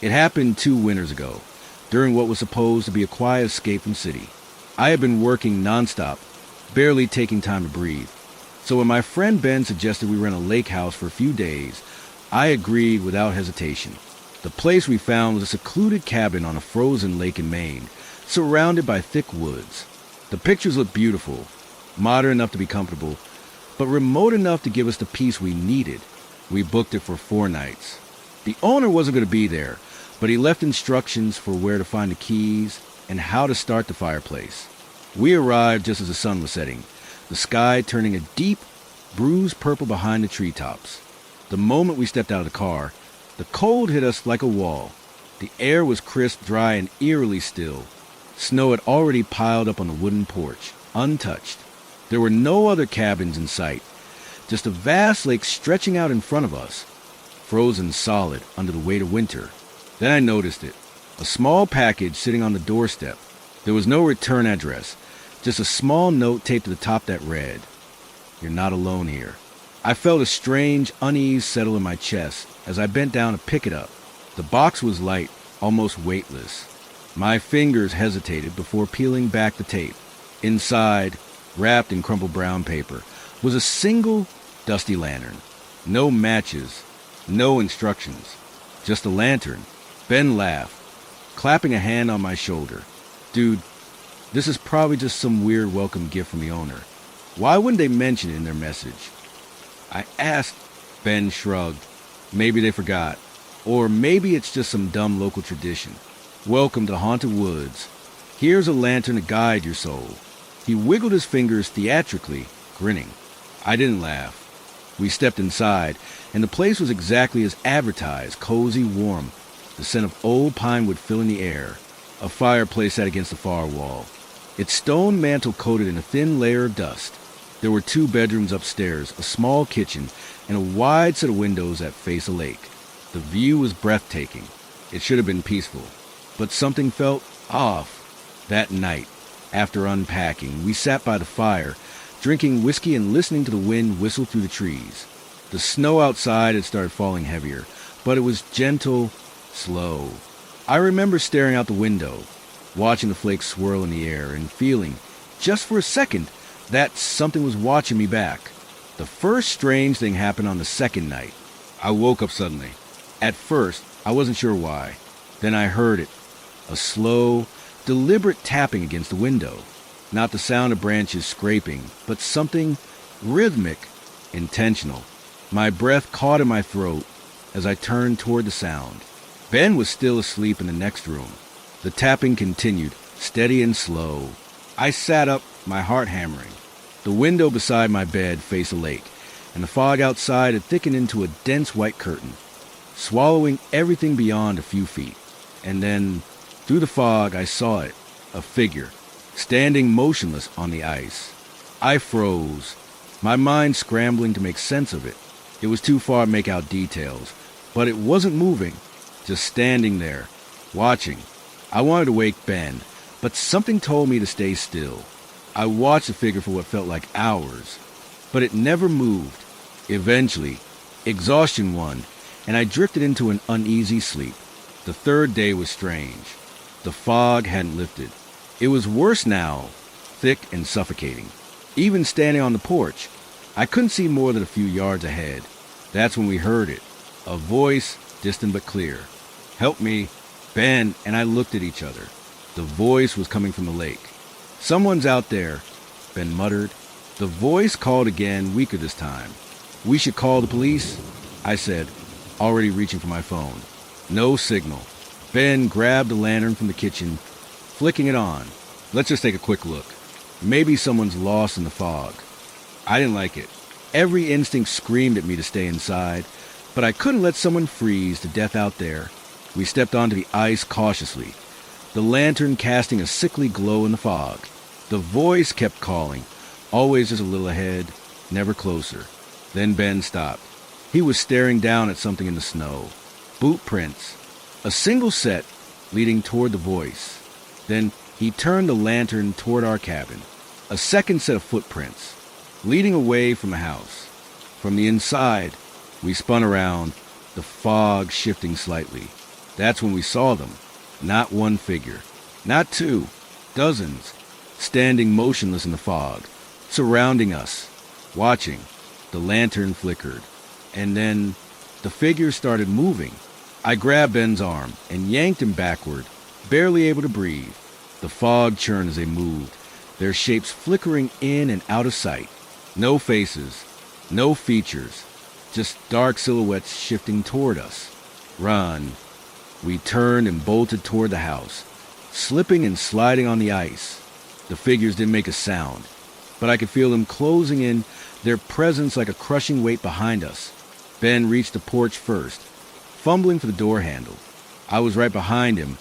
It happened 2 winters ago, during what was supposed to be a quiet escape from city. I had been working nonstop, barely taking time to breathe. So when my friend Ben suggested we rent a lake house for a few days, I agreed without hesitation. The place we found was a secluded cabin on a frozen lake in Maine, surrounded by thick woods. The pictures looked beautiful, modern enough to be comfortable, but remote enough to give us the peace we needed. We booked it for 4 nights. The owner wasn't going to be there, but he left instructions for where to find the keys and how to start the fireplace. We arrived just as the sun was setting, the sky turning a deep, bruised purple behind the treetops. The moment we stepped out of the car, the cold hit us like a wall. The air was crisp, dry, and eerily still. Snow had already piled up on the wooden porch, untouched. There were no other cabins in sight, just a vast lake stretching out in front of us, frozen solid under the weight of winter. Then I noticed it, a small package sitting on the doorstep. There was no return address, just a small note taped to the top that read, "You're not alone here." I felt a strange unease settle in my chest as I bent down to pick it up. The box was light, almost weightless. My fingers hesitated before peeling back the tape. Inside, wrapped in crumpled brown paper, was a single dusty lantern. No matches, no instructions, just a lantern. Ben laughed, clapping a hand on my shoulder. "Dude, this is probably just some weird welcome gift from the owner. Why wouldn't they mention it in their message?" I asked. Ben shrugged. Maybe they forgot. Or maybe it's just some dumb local tradition. Welcome to the haunted woods. Here's a lantern to guide your soul. He wiggled his fingers theatrically, grinning. I didn't laugh. We stepped inside, and the place was exactly as advertised, cozy, warm, the scent of old pine wood filling the air. A fireplace sat against the far wall, its stone mantel coated in a thin layer of dust. There were 2 bedrooms upstairs, a small kitchen, and a wide set of windows that face a lake. The view was breathtaking. It should have been peaceful, but something felt off. That night, after unpacking, we sat by the fire, drinking whiskey and listening to the wind whistle through the trees. The snow outside had started falling heavier, but it was gentle, slow. I remember staring out the window, watching the flakes swirl in the air, and feeling, just for a second, that something was watching me back. The first strange thing happened on the second night. I woke up suddenly. At first, I wasn't sure why. Then I heard it, a slow, deliberate tapping against the window. Not the sound of branches scraping, but something rhythmic, intentional. My breath caught in my throat as I turned toward the sound. Ben was still asleep in the next room. The tapping continued, steady and slow. I sat up, my heart hammering. The window beside my bed faced a lake, and the fog outside had thickened into a dense white curtain, swallowing everything beyond a few feet. And then, through the fog, I saw it, a figure, standing motionless on the ice. I froze, my mind scrambling to make sense of it. It was too far to make out details, but it wasn't moving, just standing there, watching. I wanted to wake Ben, but something told me to stay still. I watched the figure for what felt like hours, but it never moved. Eventually, exhaustion won, and I drifted into an uneasy sleep. The 3rd day was strange. The fog hadn't lifted. It was worse now, thick and suffocating. Even standing on the porch, I couldn't see more than a few yards ahead. That's when we heard it, a voice, distant but clear. "Help me." Ben and I looked at each other. The voice was coming from the lake. "Someone's out there," Ben muttered. The voice called again, weaker this time. "We should call the police," I said, already reaching for my phone. No signal. Ben grabbed the lantern from the kitchen, flicking it on. "Let's just take a quick look. Maybe someone's lost in the fog." I didn't like it. Every instinct screamed at me to stay inside, but I couldn't let someone freeze to death out there. We stepped onto the ice cautiously, the lantern casting a sickly glow in the fog. The voice kept calling, always just a little ahead, never closer. Then Ben stopped. He was staring down at something in the snow. Boot prints. A single set leading toward the voice. Then he turned the lantern toward our cabin. A second set of footprints, leading away from the house. From the inside, we spun around, the fog shifting slightly. That's when we saw them. Not one figure. Not two. Dozens. Standing motionless in the fog. Surrounding us. Watching. The lantern flickered. And then the figures started moving. I grabbed Ben's arm and yanked him backward, barely able to breathe. The fog churned as they moved, their shapes flickering in and out of sight. No faces, no features, just dark silhouettes shifting toward us. Run. We turned and bolted toward the house, slipping and sliding on the ice. The figures didn't make a sound, but I could feel them closing in, their presence like a crushing weight behind us. Ben reached the porch first, fumbling for the door handle. I was right behind him,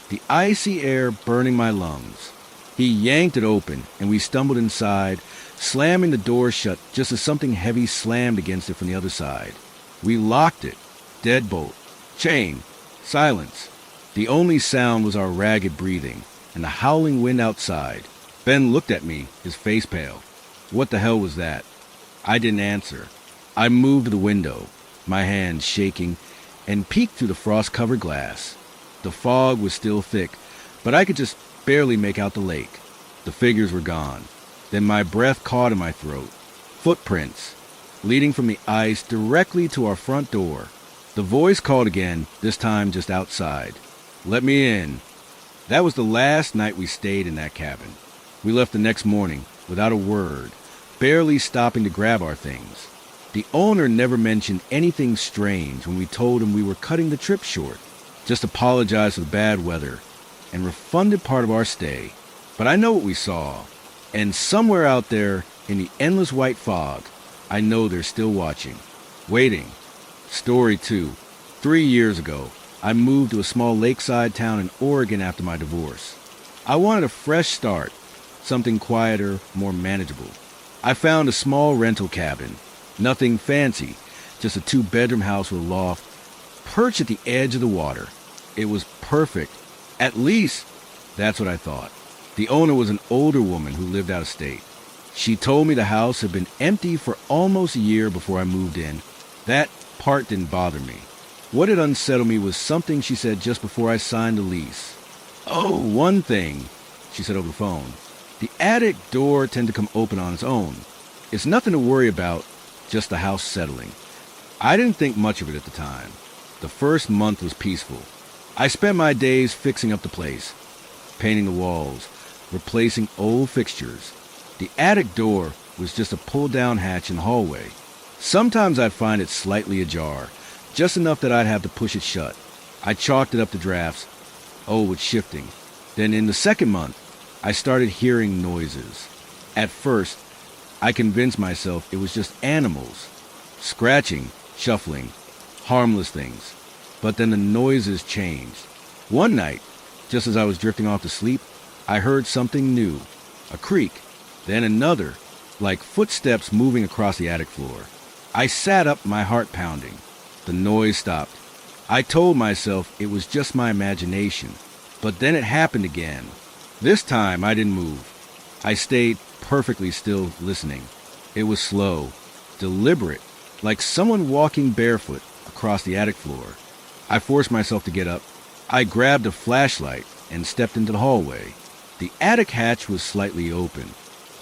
the icy air burning my lungs. He yanked it open, and we stumbled inside, slamming the door shut just as something heavy slammed against it from the other side. We locked it. Deadbolt. Chain. Silence. The only sound was our ragged breathing and the howling wind outside. Ben looked at me, his face pale. What the hell was that? I didn't answer. I moved to the window, my hands shaking, and peeked through the frost-covered glass. The fog was still thick, but I could just barely make out the lake. The figures were gone. Then my breath caught in my throat. Footprints, leading from the ice directly to our front door. The voice called again, this time just outside. Let me in. That was the last night we stayed in that cabin. We left the next morning, without a word, barely stopping to grab our things. The owner never mentioned anything strange when we told him we were cutting the trip short. Just apologized for the bad weather and refunded part of our stay. But I know what we saw. And somewhere out there in the endless white fog, I know they're still watching. Waiting. Story 2. 3 years ago, I moved to a small lakeside town in Oregon after my divorce. I wanted a fresh start, something quieter, more manageable. I found a small rental cabin. Nothing fancy, just a 2-bedroom house with a loft, perched at the edge of the water. It was perfect. At least, that's what I thought. The owner was an older woman who lived out of state. She told me the house had been empty for almost a year before I moved in. That part didn't bother me. What had unsettled me was something she said just before I signed the lease. Oh, one thing, she said over the phone. The attic door tended to come open on its own. It's nothing to worry about, just the house settling. I didn't think much of it at the time. The first month was peaceful. I spent my days fixing up the place, painting the walls, replacing old fixtures. The attic door was just a pull-down hatch in the hallway. Sometimes I'd find it slightly ajar, just enough that I'd have to push it shut. I chalked it up to drafts. Oh, it's shifting. Then in the second month, I started hearing noises. At first, I convinced myself it was just animals. Scratching, shuffling, harmless things. But then the noises changed. One night, just as I was drifting off to sleep, I heard something new. A creak. Then another, like footsteps moving across the attic floor. I sat up, my heart pounding. The noise stopped. I told myself it was just my imagination. But then it happened again. This time I didn't move. I stayed perfectly still listening. It was slow, deliberate, like someone walking barefoot across the attic floor. I forced myself to get up. I grabbed a flashlight and stepped into the hallway. The attic hatch was slightly open.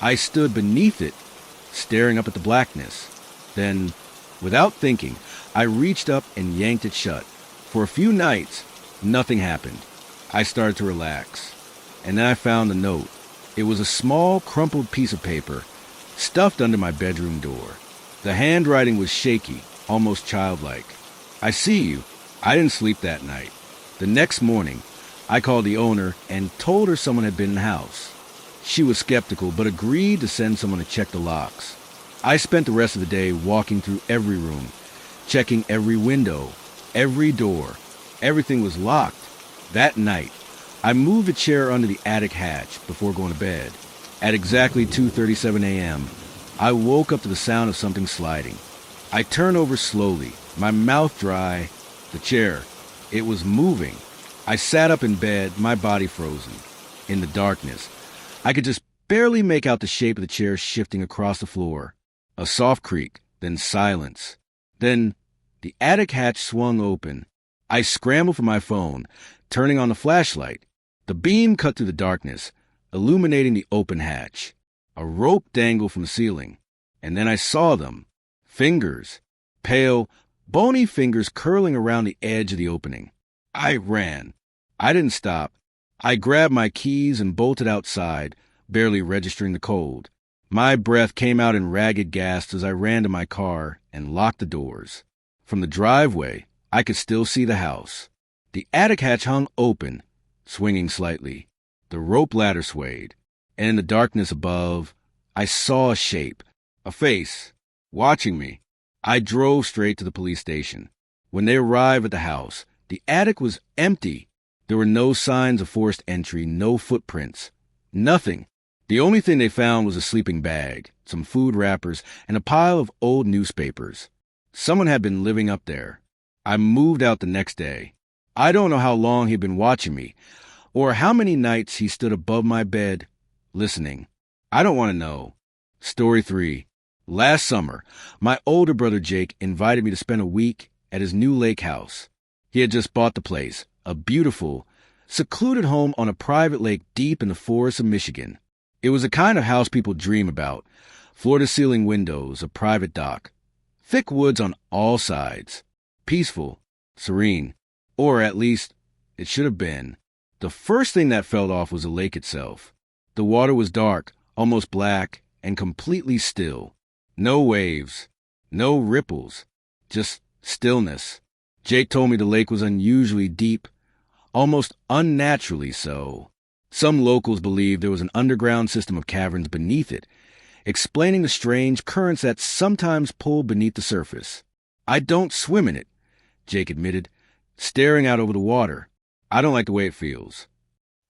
I stood beneath it, staring up at the blackness. Then, without thinking, I reached up and yanked it shut. For a few nights, nothing happened. I started to relax. And then I found the note. It was a small, crumpled piece of paper, stuffed under my bedroom door. The handwriting was shaky, almost childlike. I see you. I didn't sleep that night. The next morning, I called the owner and told her someone had been in the house. She was skeptical, but agreed to send someone to check the locks. I spent the rest of the day walking through every room, checking every window, every door. Everything was locked. That night, I moved a chair under the attic hatch before going to bed. At exactly 2:37 a.m., I woke up to the sound of something sliding. I turned over slowly, my mouth dry. The chair, it was moving. I sat up in bed, my body frozen. In the darkness, I could just barely make out the shape of the chair shifting across the floor. A soft creak, then silence. Then the attic hatch swung open. I scrambled for my phone, turning on the flashlight. The beam cut through the darkness, illuminating the open hatch. A rope dangled from the ceiling, and then I saw them. Fingers. Pale, bony fingers curling around the edge of the opening. I ran. I didn't stop. I grabbed my keys and bolted outside, barely registering the cold. My breath came out in ragged gasps as I ran to my car and locked the doors. From the driveway, I could still see the house. The attic hatch hung open, swinging slightly. The rope ladder swayed, and in the darkness above, I saw a shape, a face, watching me. I drove straight to the police station. When they arrived at the house, the attic was empty. There were no signs of forced entry, no footprints, nothing. The only thing they found was a sleeping bag, some food wrappers, and a pile of old newspapers. Someone had been living up there. I moved out the next day. I don't know how long he'd been watching me, or how many nights he stood above my bed, listening. I don't want to know. Story 3. Last summer, my older brother Jake invited me to spend a week at his new lake house. He had just bought the place, a beautiful, secluded home on a private lake deep in the forests of Michigan. It was the kind of house people dream about. Floor-to-ceiling windows, a private dock. Thick woods on all sides. Peaceful, serene. Or at least, it should have been. The first thing that fell off was the lake itself. The water was dark, almost black, and completely still. No waves. No ripples. Just stillness. Jake told me the lake was unusually deep, almost unnaturally so. Some locals believe there was an underground system of caverns beneath it, explaining the strange currents that sometimes pull beneath the surface. I don't swim in it, Jake admitted, staring out over the water. I don't like the way it feels.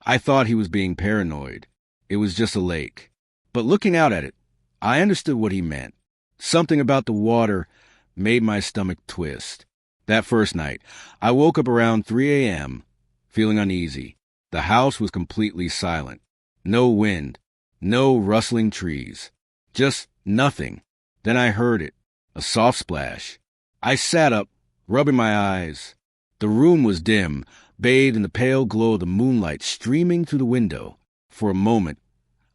I thought he was being paranoid. It was just a lake. But looking out at it, I understood what he meant. Something about the water made my stomach twist. That first night, I woke up around 3 a.m., feeling uneasy. The house was completely silent. No wind. No rustling trees. Just nothing. Then I heard it. A soft splash. I sat up, rubbing my eyes. The room was dim, bathed in the pale glow of the moonlight streaming through the window. For a moment,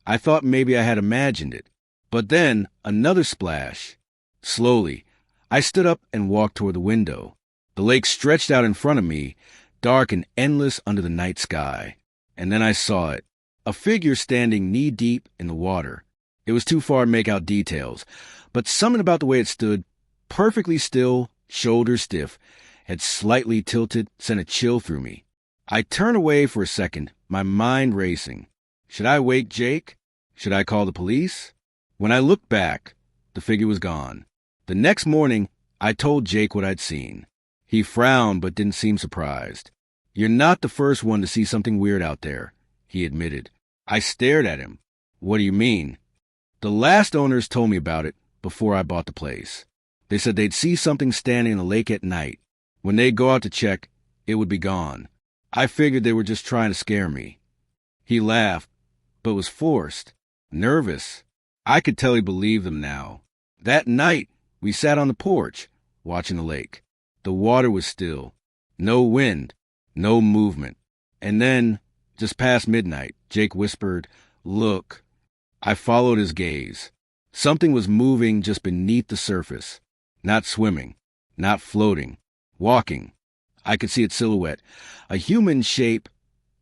I thought maybe I had imagined it. But then, another splash. Slowly, I stood up and walked toward the window. The lake stretched out in front of me, dark and endless under the night sky. And then I saw it, a figure standing knee-deep in the water. It was too far to make out details, but something about the way it stood, perfectly still, shoulders stiff, had slightly tilted, sent a chill through me. I turned away for a second, my mind racing. Should I wake Jake? Should I call the police? When I looked back, the figure was gone. The next morning, I told Jake what I'd seen. He frowned but didn't seem surprised. You're not the first one to see something weird out there, he admitted. I stared at him. What do you mean? The last owners told me about it before I bought the place. They said they'd see something standing in the lake at night. When they'd go out to check, it would be gone. I figured they were just trying to scare me. He laughed, but was forced, nervous. I could tell he believed them now. That night, we sat on the porch, watching the lake. The water was still. No wind. No movement. And then, just past midnight, Jake whispered, "Look." I followed his gaze. Something was moving just beneath the surface. Not swimming. Not floating. Walking. I could see its silhouette. A human shape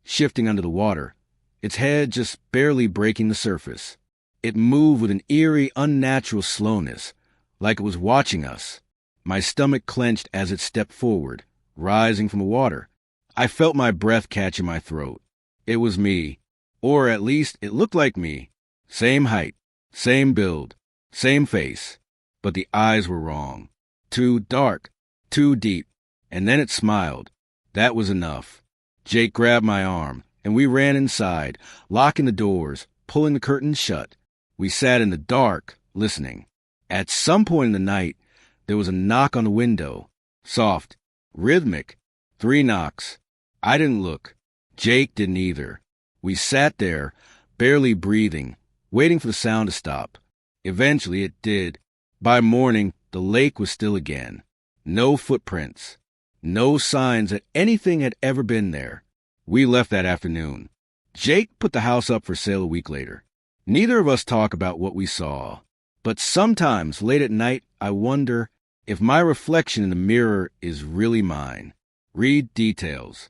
shifting under the water. Its head just barely breaking the surface. It moved with an eerie, unnatural slowness, like it was watching us. My stomach clenched as it stepped forward, rising from the water. I felt my breath catch in my throat. It was me. Or at least it looked like me. Same height, same build, same face. But the eyes were wrong. Too dark, too deep. And then it smiled. That was enough. Jake grabbed my arm, and we ran inside, locking the doors, pulling the curtains shut. We sat in the dark, listening. At some point in the night, there was a knock on the window. Soft, rhythmic, 3 knocks. I didn't look. Jake didn't either. We sat there, barely breathing, waiting for the sound to stop. Eventually it did. By morning, the lake was still again. No footprints. No signs that anything had ever been there. We left that afternoon. Jake put the house up for sale a week later. Neither of us talk about what we saw, but sometimes late at night I wonder if my reflection in the mirror is really mine. Read details.